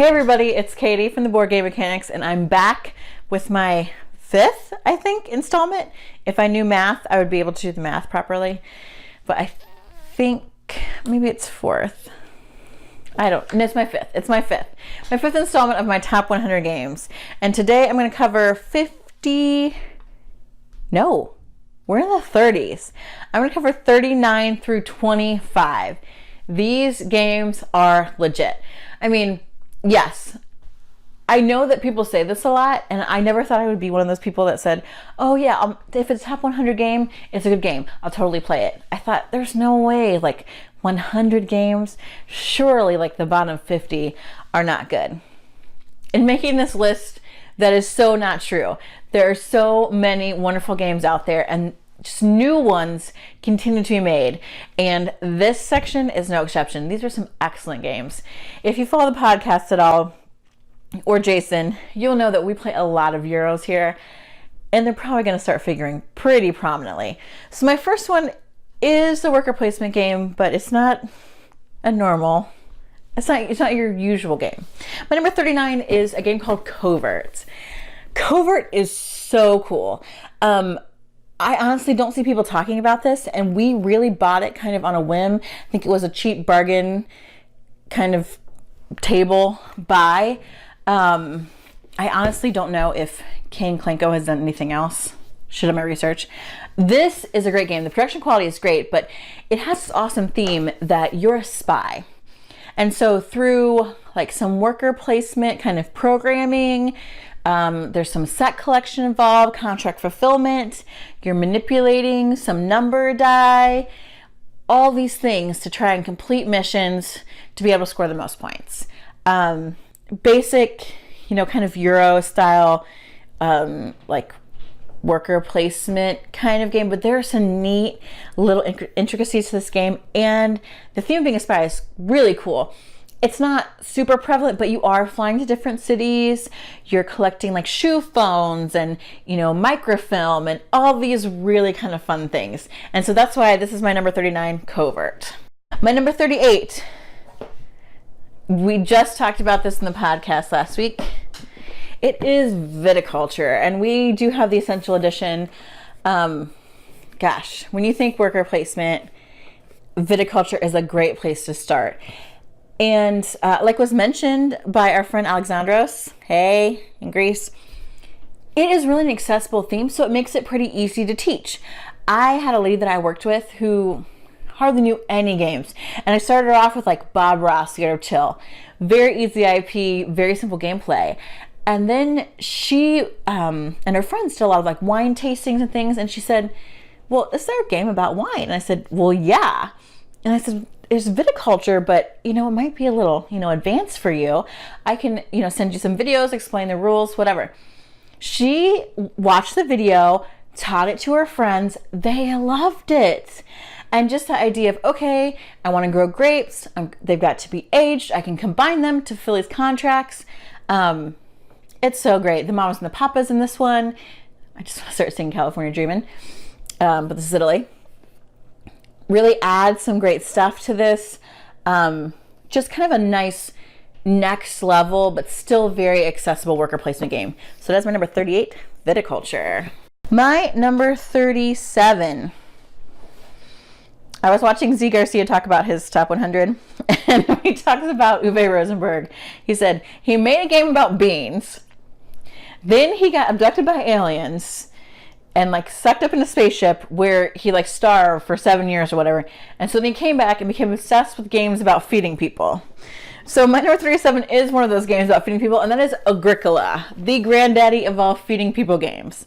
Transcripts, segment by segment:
Hey everybody, it's Katie from the Board Game Mechanics, and I'm back with my fifth, I think, installment. If I knew math, I would be able to do the math properly. But I think maybe it's fourth. No, it's my fifth. It's my fifth. My fifth installment of my top 100 games. And today I'm going to cover 50... No, we're in the 30s. I'm going to cover 39 through 25. These games are legit. I mean, yes, I know that people say this a lot, and I never thought I would be one of those people that said, oh yeah, if it's a top 100 game, it's a good game. I'll totally play it. I thought there's no way, like 100 games, surely like the bottom 50 are not good. In making this list, that is so not true. There are so many wonderful games out there, and just new ones continue to be made, and this section is no exception. These are some excellent games. If you follow the podcast at all, or Jason, you'll know that we play a lot of Euros here, and they're probably going to start figuring pretty prominently. So my first one is the worker placement game, but it's not a normal, it's not your usual game. My number 39 is a game called Covert. Covert is so cool. I honestly don't see people talking about this, and we really bought it kind of on a whim. I think it was a cheap bargain kind of table buy. I honestly don't know if Clank has done anything else. Should have my research. This is a great game. The production quality is great, but it has this awesome theme that you're a spy. And so through like some worker placement kind of programming, there's some set collection involved, contract fulfillment, you're manipulating some number die, all these things to try and complete missions to be able to score the most points. Basic, kind of Euro style, like worker placement kind of game, but there are some neat little intricacies to this game, and the theme of being a spy is really cool. It's not super prevalent, but you are flying to different cities. You're collecting like shoe phones and, microfilm and all these really kind of fun things. And so that's why this is my number 39, Covert. My number 38, we just talked about this in the podcast last week. It is Viticulture, and we do have the Essential Edition. Gosh, when you think worker placement, Viticulture is a great place to start. And like was mentioned by our friend Alexandros, hey, in Greece, it is really an accessible theme, so it makes it pretty easy to teach. I had a lady that I worked with who hardly knew any games, and I started her off with like Bob Ross, Get Her Chill. Very easy IP, very simple gameplay. And then she and her friends did a lot of like wine tastings and things, and she said, well, is there a game about wine? And I said, well, yeah. And I said, there's Viticulture, but it might be a little, advanced for you. I can, send you some videos, explain the rules, whatever. She watched the video, taught it to her friends. They loved it. And just the idea of, okay, I want to grow grapes. They've got to be aged. I can combine them to fill these contracts. It's so great. The mamas and the papas in this one. I just want to start singing California Dreamin'. But this is Italy. Really add some great stuff to this. Just kind of a nice next level, but still very accessible worker placement game. So that's my number 38, Viticulture. My number 37. I was watching Z Garcia talk about his top 100, and he talks about Uwe Rosenberg. He said he made a game about beans. Then he got abducted by aliens and like sucked up in a spaceship where he like starved for 7 years or whatever. And so then he came back and became obsessed with games about feeding people. So my number 37 is one of those games about feeding people, and that is Agricola, the granddaddy of all feeding people games.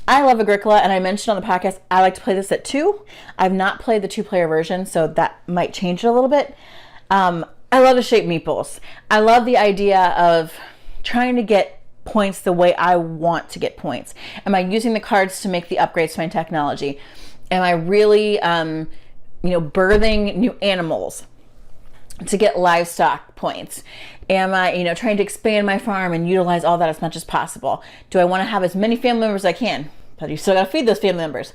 I love Agricola, and I mentioned on the podcast I like to play this at 2. I've not played the 2-player version, so that might change it a little bit. I love to shape meeples. I love the idea of trying to get points the way I want to get points. Am I using the cards to make the upgrades to my technology? Am I really, birthing new animals to get livestock points? Am I, trying to expand my farm and utilize all that as much as possible? Do I want to have as many family members as I can? But you still got to feed those family members.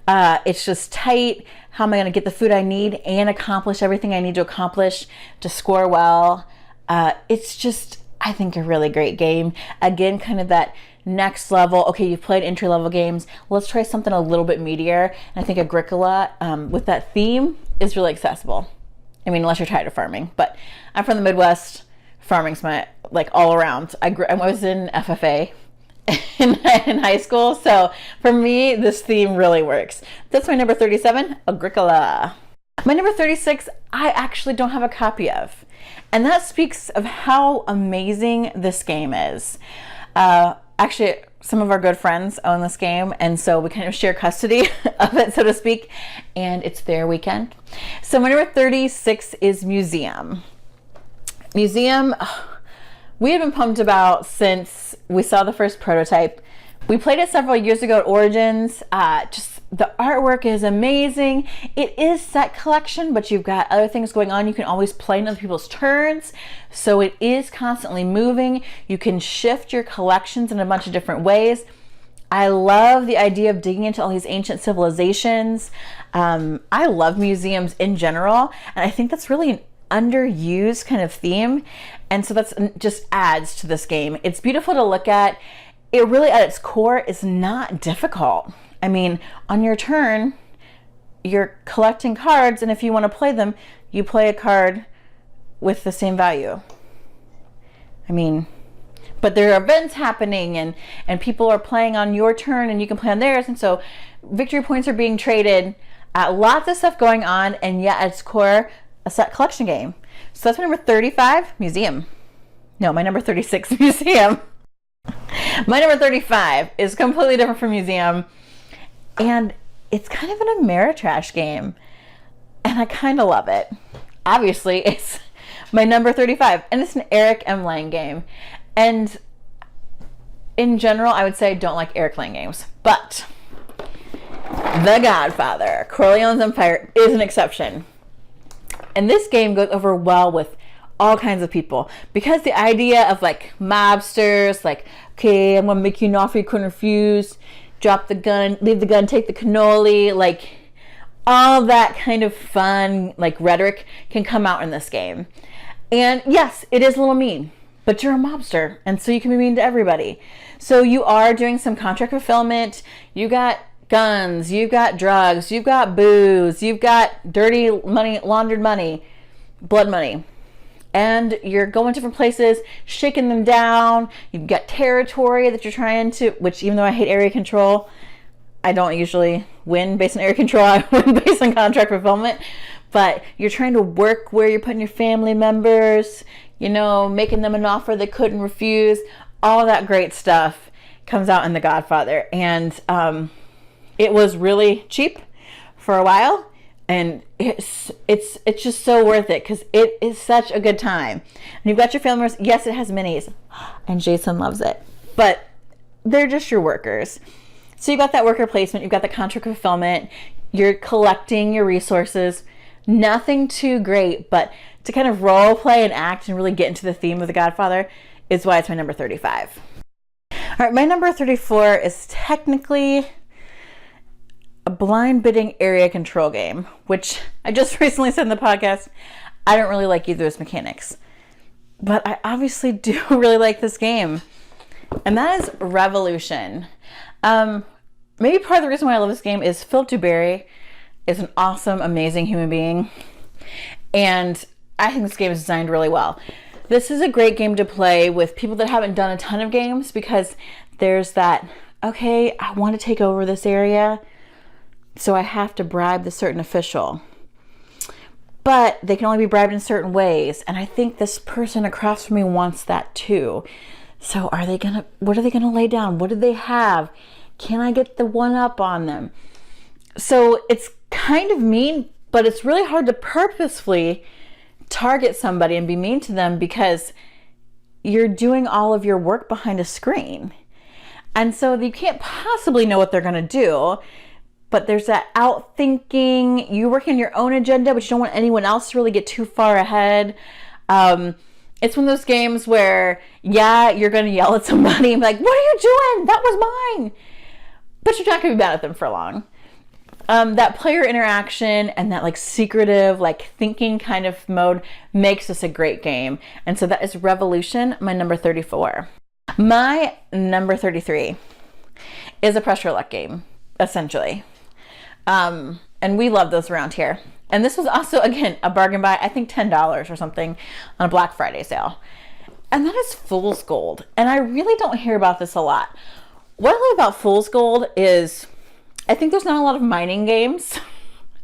It's just tight. How am I going to get the food I need and accomplish everything I need to accomplish to score well? It's just, I think, a really great game. Again, kind of that next level. Okay, you've played entry level games. Let's try something a little bit meatier. And I think Agricola, with that theme, is really accessible. I mean, unless you're tired of farming. But I'm from the Midwest. Farming's my, like, all around. I was in FFA in high school. So for me, this theme really works. That's my number 37, Agricola. My number 36, I actually don't have a copy of. And that speaks of how amazing this game is. Actually, some of our good friends own this game, and so we kind of share custody of it, so to speak, and it's their weekend. So my number 36 is Museum. Museum, we have been pumped about since we saw the first prototype. We played it several years ago at Origins. Just the artwork is amazing. It is set collection, but you've got other things going on. You can always play in other people's turns, so it is constantly moving. You can shift your collections in a bunch of different ways. I love the idea of digging into all these ancient civilizations. I love museums in general, and I think that's really an underused kind of theme, and so that's just adds to this game. It's beautiful to look at. It really, at its core, is not difficult. I mean, on your turn, you're collecting cards, and if you want to play them, you play a card with the same value. I mean, but there are events happening, and people are playing on your turn, and you can play on theirs, and so victory points are being traded. Lots of stuff going on, and yet at its core, a set collection game. So that's my number 35, Museum. No, my number 36, Museum. My number 35 is completely different from Museum, and it's kind of an Ameritrash game, and I kind of love it. Obviously, it's my number 35, and it's an Eric M. Lang game. And in general, I would say I don't like Eric Lang games, but The Godfather, Corleone's Empire, is an exception. And this game goes over well with all kinds of people, because the idea of like mobsters, like, okay, I'm gonna make you an offer you couldn't refuse, drop the gun, leave the gun, take the cannoli, like all that kind of fun like rhetoric can come out in this game. And yes, it is a little mean, but you're a mobster, and so you can be mean to everybody. So you are doing some contract fulfillment. You got guns, you've got drugs, you've got booze, you've got dirty money, laundered money, blood money. And you're going different places, shaking them down. You've got territory that you're trying to, which even though I hate area control, I don't usually win based on area control. I win based on contract fulfillment. But you're trying to work where you're putting your family members, you know, making them an offer they couldn't refuse. All that great stuff comes out in The Godfather. And it was really cheap for a while. And it's just so worth it, because it is such a good time. And you've got your family members. Yes, it has minis, and Jason loves it. But they're just your workers. So you've got that worker placement. You've got the contract fulfillment. You're collecting your resources. Nothing too great, but to kind of role play and act and really get into the theme of The Godfather is why it's my number 35. All right, my number 34 is technically a blind bidding area control game, which I just recently said in the podcast, I don't really like either of those mechanics. But I obviously do really like this game. And that is Revolution. Maybe part of the reason why I love this game is Phil Duberry is an awesome, amazing human being. And I think this game is designed really well. This is a great game to play with people that haven't done a ton of games, because there's that, okay, I want to take over this area, so I have to bribe the certain official. But they can only be bribed in certain ways. And I think this person across from me wants that too. So what are they gonna lay down? What do they have? Can I get the one up on them? So it's kind of mean, but it's really hard to purposefully target somebody and be mean to them, because you're doing all of your work behind a screen. And so you can't possibly know what they're gonna do. But there's that out-thinking, you work on your own agenda, but you don't want anyone else to really get too far ahead. It's one of those games where, yeah, you're going to yell at somebody and be like, what are you doing? That was mine. But you're not going to be mad at them for long. That player interaction and that like secretive, like thinking kind of mode makes this a great game. And so that is Revolution, my number 34. My number 33 is a pressure luck game, essentially. And we love those around here. And this was also, again, a bargain buy, I think $10 or something on a Black Friday sale. And that is Fool's Gold. And I really don't hear about this a lot. What I love about Fool's Gold is I think there's not a lot of mining games.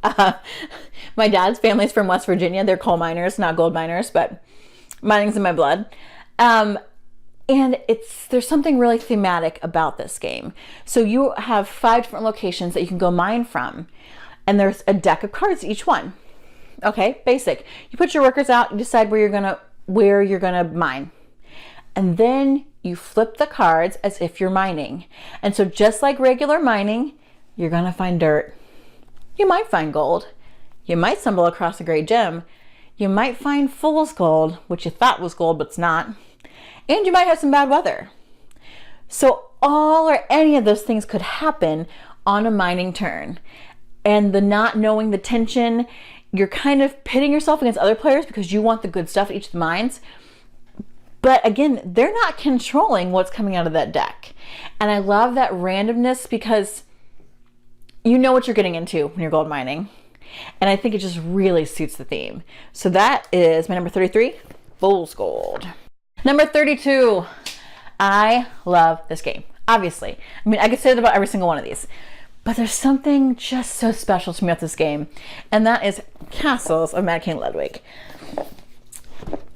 My dad's family's from West Virginia. They're coal miners, not gold miners, but mining's in my blood. And there's something really thematic about this game. So you have 5 different locations that you can go mine from. And there's a deck of cards each one. Okay, basic. You put your workers out, you decide where you're gonna mine. And then you flip the cards as if you're mining. And so just like regular mining, you're gonna find dirt. You might find gold. You might stumble across a great gem. You might find fool's gold, which you thought was gold, but it's not. And you might have some bad weather. So all or any of those things could happen on a mining turn. And the not knowing the tension, you're kind of pitting yourself against other players because you want the good stuff at each of the mines. But again, they're not controlling what's coming out of that deck. And I love that randomness because you know what you're getting into when you're gold mining. And I think it just really suits the theme. So that is my number 33, Fool's Gold. Number 32, I love this game, obviously. I mean, I could say that about every single one of these. But there's something just so special to me about this game, and that is Castles of Mad King Ludwig.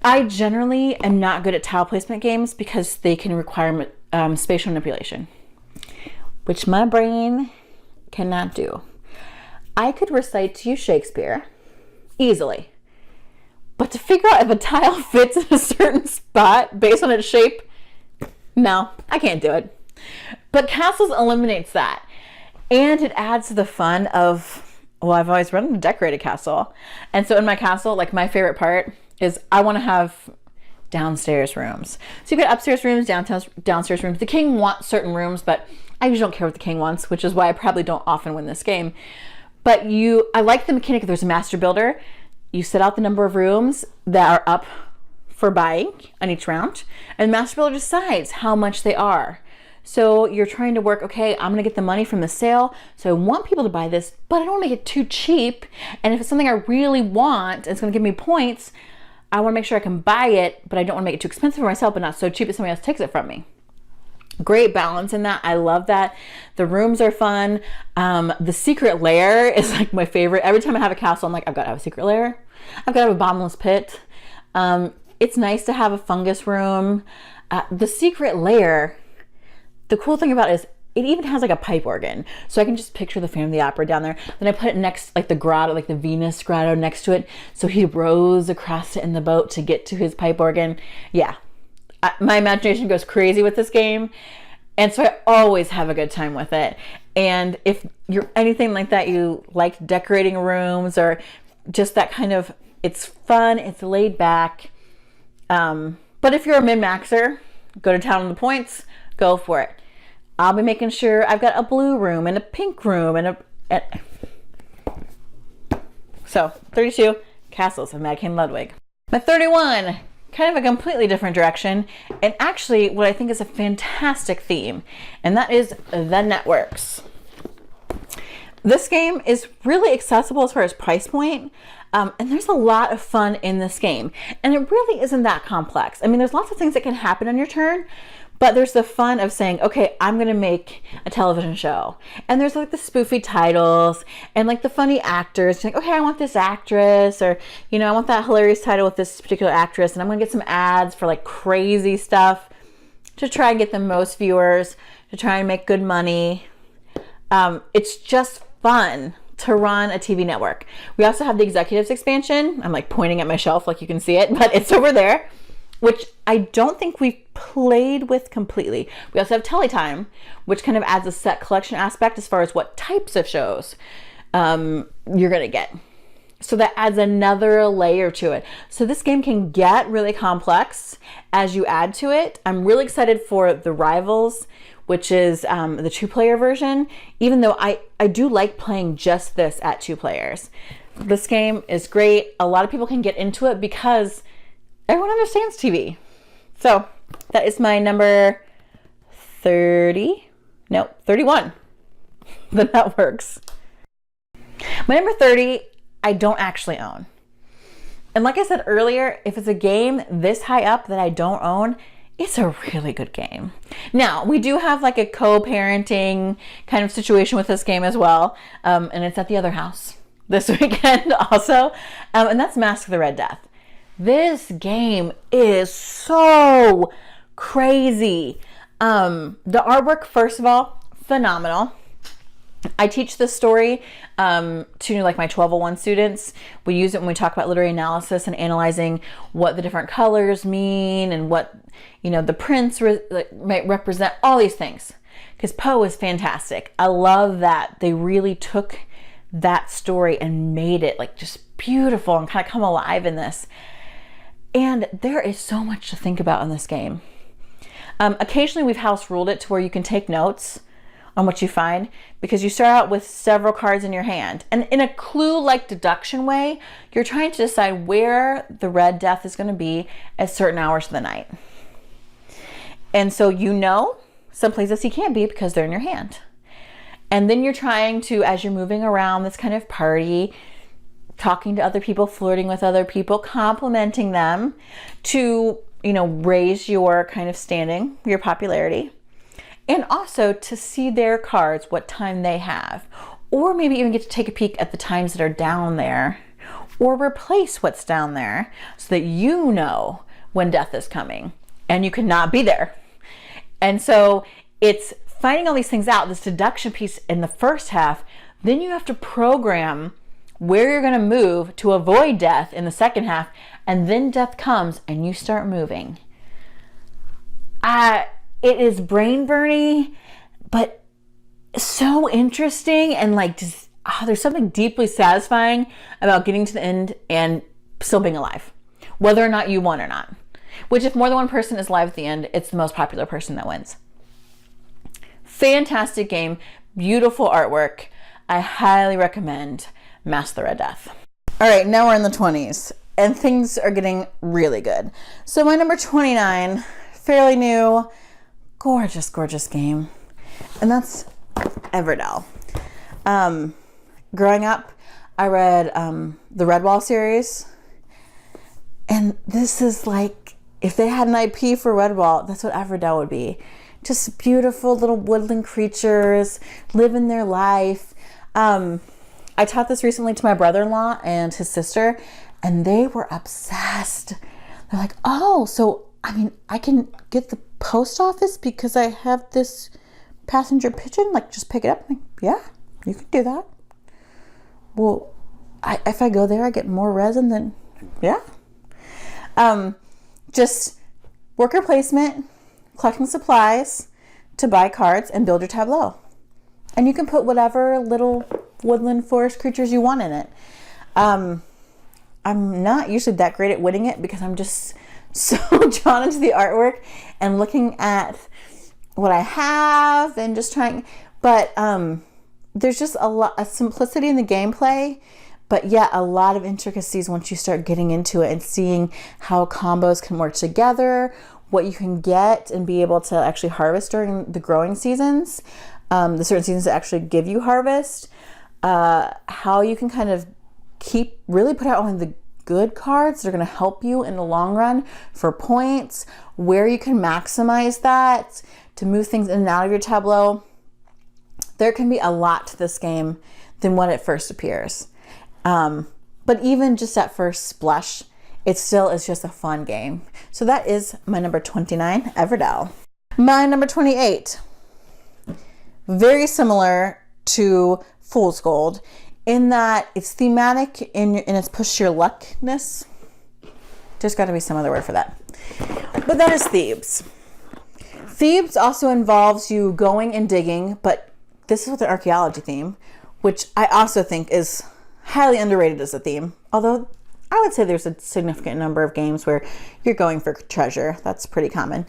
I generally am not good at tile placement games because they can require spatial manipulation, which my brain cannot do. I could recite to you Shakespeare easily, but to figure out if a tile fits in a certain spot based on its shape, no, I can't do it. But Castles eliminates that. And it adds to the fun of, well, I've always run a decorated castle. And so in my castle, like my favorite part is I want to have downstairs rooms. So you've got upstairs rooms, downstairs rooms. The king wants certain rooms, but I usually don't care what the king wants, which is why I probably don't often win this game. But I like the mechanic. There's a master builder. You set out the number of rooms that are up for buying on each round. And the master builder decides how much they are. So you're trying to work, okay, I'm gonna get the money from the sale, so I want people to buy this, but I don't wanna make it too cheap. And if it's something I really want, and it's gonna give me points, I wanna make sure I can buy it, but I don't wanna make it too expensive for myself, but not so cheap that somebody else takes it from me. Great balance in that. I love that. The rooms are fun. The secret lair is like my favorite. Every time I have a castle, I'm like, I've gotta have a secret lair. I've gotta have a bottomless pit. It's nice to have a fungus room. The secret lair, the cool thing about it is it even has like a pipe organ. So I can just picture the Phantom of the Opera down there. Then I put it next, like the grotto, like the Venus grotto next to it. So he rows across it in the boat to get to his pipe organ. Yeah, my imagination goes crazy with this game. And so I always have a good time with it. And if you're anything like that, you like decorating rooms or just that kind of, it's fun, it's laid back. But if you're a min-maxer, go to town on the points, go for it. I'll be making sure I've got a blue room and a pink room So 32, Castles of Mad King Ludwig. My 31, kind of a completely different direction, and actually what I think is a fantastic theme, and that is the networks. This game is really accessible as far as price point, and there's a lot of fun in this game, and it really isn't that complex. I mean, there's lots of things that can happen on your turn, but there's the fun of saying, okay, I'm gonna make a television show. And there's like the spoofy titles and like the funny actors. Like, okay, I want this actress, or, you know, I want that hilarious title with this particular actress, and I'm gonna get some ads for like crazy stuff to try and get the most viewers, to try and make good money. It's just fun to run a TV network. We also have the executives expansion. I'm like pointing at my shelf like you can see it, but it's over there, which I don't think we've played with completely. We also have Teletime, which kind of adds a set collection aspect as far as what types of shows you're gonna get. So that adds another layer to it. So this game can get really complex as you add to it. I'm really excited for the Rivals, which is the 2-player version, even though I do like playing just this at 2 players. This game is great. A lot of people can get into it because everyone understands TV. So that is my number 31. But that works. My number 30, I don't actually own. And like I said earlier, if it's a game this high up that I don't own, it's a really good game. Now, we do have like a co-parenting kind of situation with this game as well. And it's at the other house this weekend also. And that's Masque the Red Death. This game is so crazy. The artwork, first of all, phenomenal. I teach this story to like my 1201 students. We use it when we talk about literary analysis and analyzing what the different colors mean and what, you know, the prints might represent, all these things. Because Poe is fantastic. I love that they really took that story and made it like just beautiful and kind of come alive in this. And there is so much to think about in this game. Occasionally we've house ruled it to where you can take notes on what you find, because you start out with several cards in your hand, and in a clue-like deduction way, you're trying to decide where the Red Death is going to be at certain hours of the night. And so you know some places he can't be because they're in your hand. And then you're trying to, as you're moving around this kind of party, talking to other people, flirting with other people, complimenting them to, you know, raise your kind of standing, your popularity. And also to see their cards, what time they have, or maybe even get to take a peek at the times that are down there, or replace what's down there so that you know when death is coming and you cannot be there. And so it's finding all these things out, this deduction piece in the first half. Then you have to program where you're going to move to avoid death in the second half, and then death comes and you start moving. It is brain burny, but so interesting, and like just there's something deeply satisfying about getting to the end and still being alive, whether or not you won or not. Which, if more than one person is alive at the end, it's the most popular person that wins. Fantastic game, beautiful artwork. I highly recommend Masque the Red Death. All right, now we're in the 20s, and things are getting really good. So my number 29, fairly new, gorgeous, gorgeous game. And that's Everdell. Growing up, I read the Redwall series. And this is like, if they had an IP for Redwall, that's what Everdell would be. Just beautiful little woodland creatures, living their life. I taught this recently to my brother-in-law and his sister, and they were obsessed. They're like, oh, so I mean, I can get the post office because I have this passenger pigeon, like just pick it up. I'm like, yeah, you can do that. Well, if I go there, I get more resin than, yeah. Just worker placement, collecting supplies to buy cards and build your tableau. And you can put whatever little woodland forest creatures you want in it. I'm not usually that great at winning it because I'm just so drawn into the artwork and looking at what I have and just trying, but there's just a lot of simplicity in the gameplay, but yet a lot of intricacies once you start getting into it and seeing how combos can work together, what you can get and be able to actually harvest during the growing seasons, the certain seasons that actually give you harvest, how you can kind of put out only the good cards that are going to help you in the long run for points, where you can maximize that to move things in and out of your tableau. There can be a lot to this game than when it first appears. But even just at first blush, it still is just a fun game. So that is my number 29, Everdell. My number 28, very similar to Fool's Gold, in that it's thematic in its push your luckness. There's got to be some other word for that. But that is Thebes. Thebes also involves you going and digging, but this is with an archaeology theme, which I also think is highly underrated as a theme. Although I would say there's a significant number of games where you're going for treasure. That's pretty common.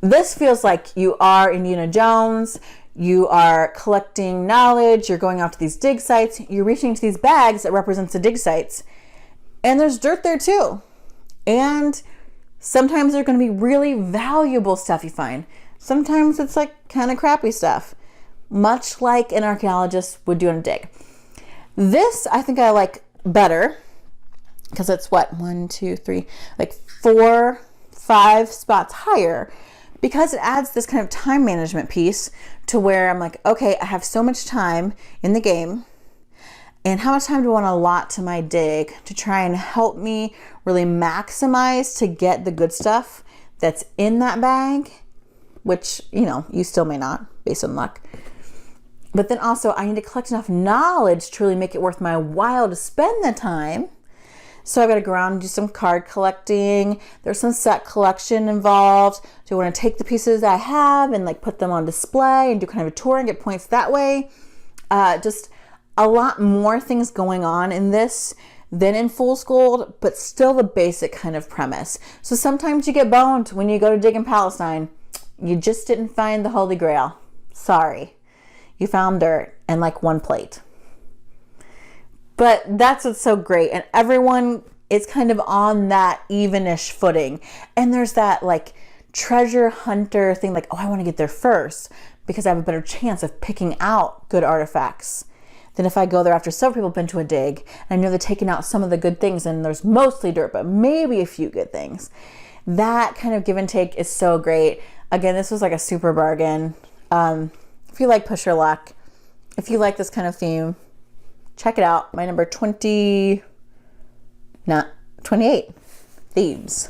This feels like you are Indiana Jones. You are collecting knowledge. You're going out to these dig sites. You're reaching into these bags that represents the dig sites. And there's dirt there too. And sometimes there's going to be really valuable stuff you find. Sometimes it's like kind of crappy stuff, much like an archaeologist would do in a dig. This I think I like better because it's what, 1, 2, 3, like 4, 5 spots higher, because it adds this kind of time management piece to where I'm like, okay, I have so much time in the game, and how much time do I want to allot to my dig to try and help me really maximize to get the good stuff that's in that bag, which, you know, you still may not based on luck. But then also I need to collect enough knowledge to really make it worth my while to spend the time. So I've got to go around and do some card collecting. There's some set collection involved. Do I want to take the pieces I have and like put them on display and do kind of a tour and get points that way? Just a lot more things going on in this than in Fool's Gold, but still the basic kind of premise. So sometimes you get boned when you go to dig in Palestine. You just didn't find the Holy Grail. Sorry. You found dirt and like one plate. But that's what's so great. And everyone is kind of on that evenish footing. And there's that like treasure hunter thing, like, oh, I want to get there first because I have a better chance of picking out good artifacts than if I go there after several people have been to a dig and I know they're taking out some of the good things and there's mostly dirt, but maybe a few good things. That kind of give and take is so great. Again, this was like a super bargain. If you like push your luck, if you like this kind of theme, check it out. My number 28, Thebes.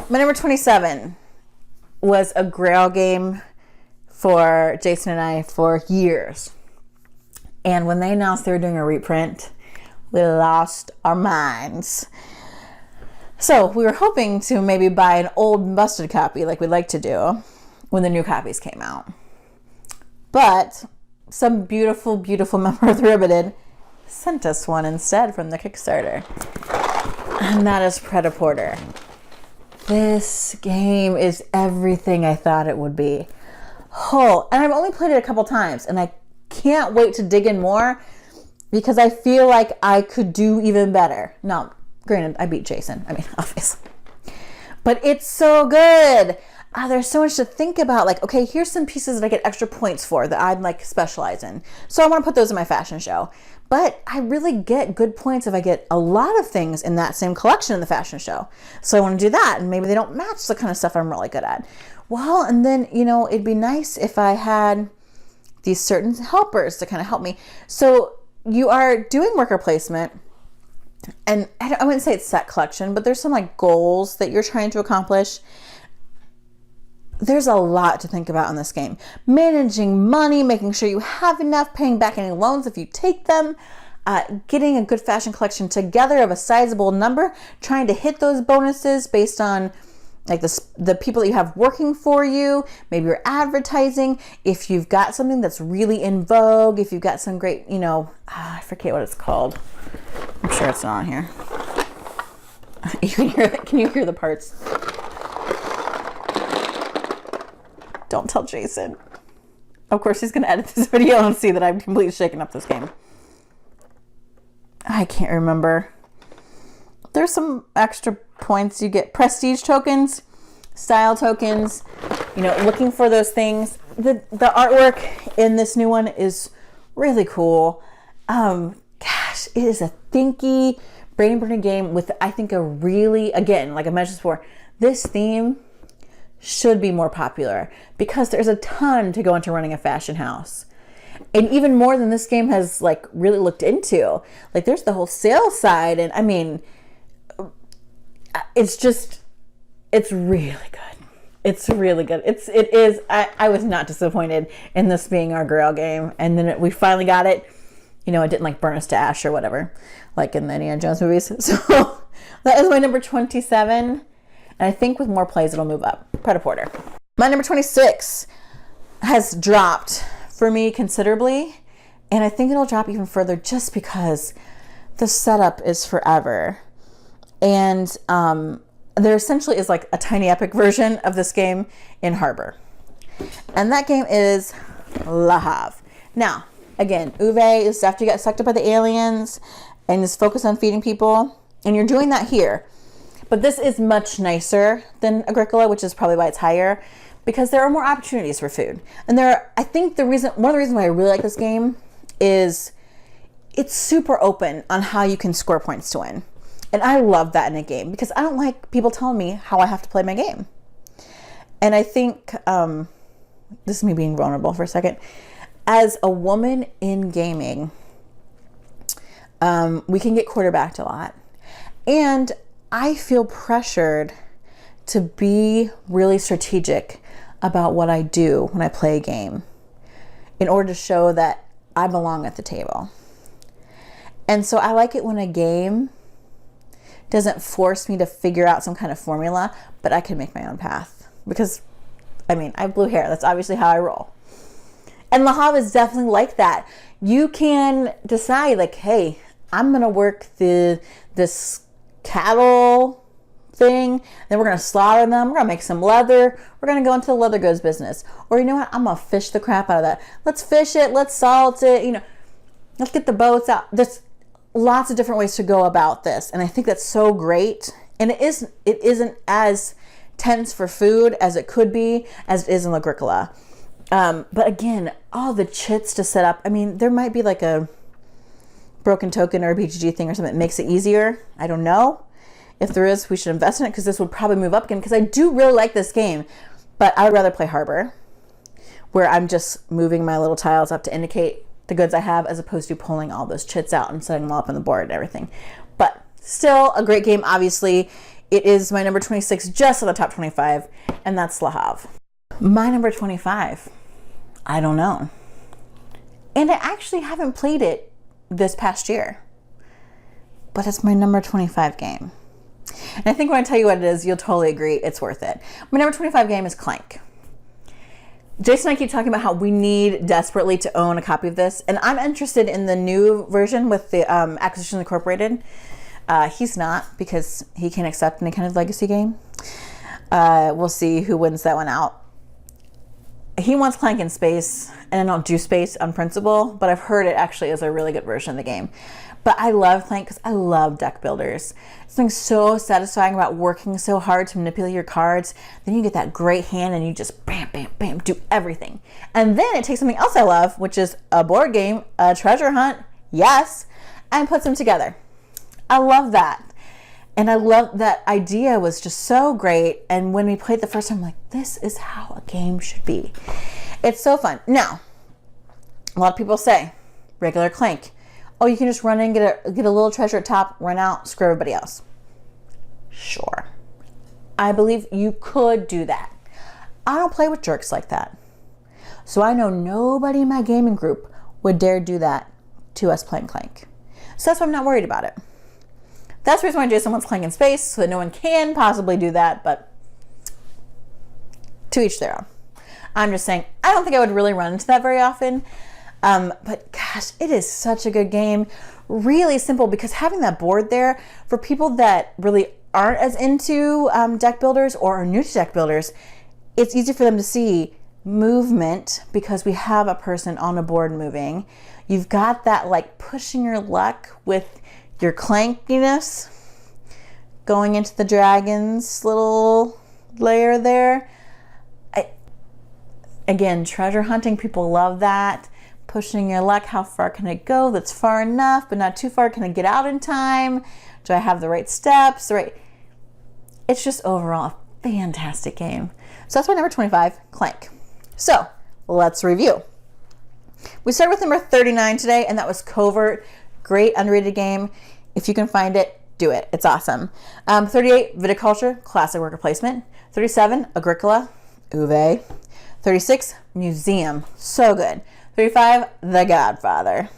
My number 27 was a Grail game for Jason and I for years. And when they announced they were doing a reprint, we lost our minds. So we were hoping to maybe buy an old busted copy like we like to do when the new copies came out. But some beautiful, beautiful member of the Riveted sent us one instead from the Kickstarter. And that is Pret-A-Porter. This game is everything I thought it would be. Oh, and I've only played it a couple times and I can't wait to dig in more because I feel like I could do even better. Now, granted, I beat Jason. I mean, obviously. But it's so good. There's so much to think about. Like, okay, here's some pieces that I get extra points for that I'd like specialize in. So I want to put those in my fashion show. But I really get good points if I get a lot of things in that same collection in the fashion show. So I want to do that. And maybe they don't match the kind of stuff I'm really good at. Well, and then, you know, it'd be nice if I had these certain helpers to kind of help me. So you are doing worker placement. And I wouldn't say it's set collection, but there's some like goals that you're trying to accomplish. There's a lot to think about in this game. Managing money, making sure you have enough, paying back any loans if you take them, getting a good fashion collection together of a sizable number, trying to hit those bonuses based on like the people that you have working for you, maybe you're advertising, if you've got something that's really in vogue, if you've got some great, you know, I forget what it's called. I'm sure it's not on here. You can hear it. Can you hear the parts? Don't tell Jason. Of course, he's going to edit this video and see that I'm completely shaking up this game. I can't remember. There's some extra points you get. Prestige tokens, style tokens, you know, looking for those things. The artwork in this new one is really cool. Gosh, it is a thinky, brain-burning game with, I think, a really, again, like I mentioned before, this theme should be more popular because there's a ton to go into running a fashion house. And even more than this game has like really looked into. Like there's the whole sales side, and I mean, it's really good. It's really good. It is. I was not disappointed in this being our Grail game, and then we finally got it. You know, it didn't like burn us to ash or whatever, like in the Indiana Jones movies. So that is my number 27. And I think with more plays, it'll move up. Pret-A-Porter. My number 26 has dropped for me considerably. And I think it'll drop even further just because the setup is forever. And there essentially is like a tiny epic version of this game in Havre. And that game is Le Havre. Now, again, Uwe is after you get sucked up by the aliens and is focused on feeding people. And you're doing that here. But this is much nicer than Agricola, which is probably why it's higher, because there are more opportunities for food. And I think one of the reasons why I really like this game is it's super open on how you can score points to win. And I love that in a game because I don't like people telling me how I have to play my game. And I think, this is me being vulnerable for a second, as a woman in gaming, we can get quarterbacked a lot. And I feel pressured to be really strategic about what I do when I play a game in order to show that I belong at the table. And so I like it when a game doesn't force me to figure out some kind of formula, but I can make my own path. Because, I mean, I have blue hair. That's obviously how I roll. And Le Havre is definitely like that. You can decide, like, hey, I'm going to work this cattle thing, then we're going to slaughter them, we're going to make some leather, we're going to go into the leather goods business. Or you know what, I'm going to fish the crap out of that. Let's fish it, let's salt it, let's get the boats out. There's lots of different ways to go about this, and I think that's so great. And it isn't as tense for food as it could be, as it is in Agricola. But again, all the chits to set up, I mean, there might be like a broken token or a BGG thing or something that makes it easier. I don't know. If there is, we should invest in it because this will probably move up again, because I do really like this game. But I would rather play Havre, where I'm just moving my little tiles up to indicate the goods I have, as opposed to pulling all those chits out and setting them all up on the board and everything. But still a great game, obviously. It is my number 26, just on the top 25, and that's Le Havre. My number 25, I don't know. And I actually haven't played it this past year, but it's my number 25 game. And I think when I tell you what it is, you'll totally agree it's worth it. My number 25 game is Clank. Jason and I keep talking about how we need desperately to own a copy of this, and I'm interested in the new version with the Acquisitions Incorporated. He's not, because he can't accept any kind of legacy game. We'll see who wins that one out. He wants Clank in space, and I don't do space on principle, but I've heard it actually is a really good version of the game. But I love Clank because I love deck builders. Something so satisfying about working so hard to manipulate your cards. Then you get that great hand and you just bam, bam, bam, do everything. And then it takes something else I love, which is a board game, a treasure hunt, yes, and puts them together. I love that. And I love that idea was just so great. And when we played the first time, I'm like, this is how a game should be. It's so fun. Now, a lot of people say, regular Clank, oh, you can just run in, get a little treasure at top, run out, screw everybody else. Sure. I believe you could do that. I don't play with jerks like that. So I know nobody in my gaming group would dare do that to us playing Clank. So that's why I'm not worried about it. That's the reason why Jason wants Clank in space, so that no one can possibly do that, but to each their own. I'm just saying, I don't think I would really run into that very often. But gosh, it is such a good game. Really simple, because having that board there, for people that really aren't as into deck builders or are new to deck builders, it's easy for them to see movement because we have a person on a board moving. You've got that like pushing your luck with your clankiness going into the dragon's little lair there. Again, treasure hunting, people love that. Pushing your luck, how far can it go? That's far enough, but not too far. Can I get out in time? Do I have the right steps? It's just overall a fantastic game. So that's my number 25, Clank. So let's review. We started with number 39 today, and that was Covert. Great underrated game. If you can find it, do it. It's awesome. 38, Viticulture, classic worker placement. 37, Agricola, Uwe. 36, Museum, so good. 35, The Godfather.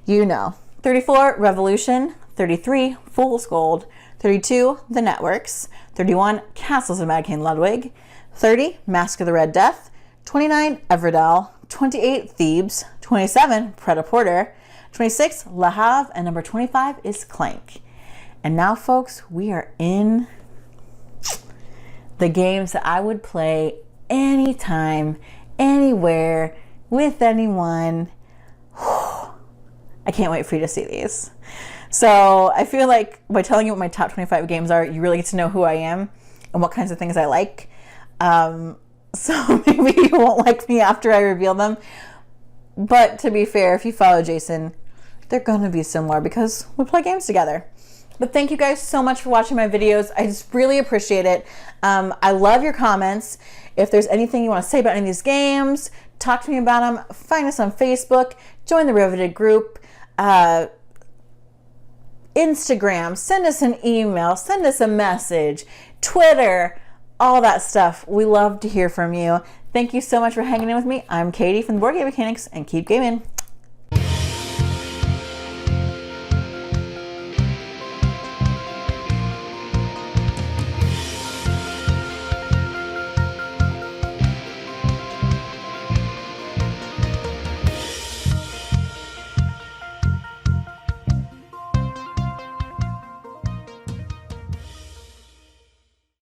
34, Revolution. 33, Fool's Gold. 32, The Networks. 31, Castles of Mad King Ludwig. 30, Masque of the Red Death. 29, Everdell. 28, Thebes. 27, Pret-A-Porter. 26, Le Havre, and number 25 is Clank. And now, folks, we are in the games that I would play anytime, anywhere, with anyone. I can't wait for you to see these. So I feel like by telling you what my top 25 games are, you really get to know who I am and what kinds of things I like. So maybe you won't like me after I reveal them. But to be fair, if you follow Jason, they're going to be similar because we play games together. But thank you guys so much for watching my videos. I just really appreciate it. I love your comments. If there's anything you want to say about any of these games, talk to me about them. Find us on Facebook. Join the Riveted group. Instagram. Send us an email. Send us a message. Twitter. All that stuff. We love to hear from you. Thank you so much for hanging in with me. I'm Katie from the Board Game Mechanics, and keep gaming.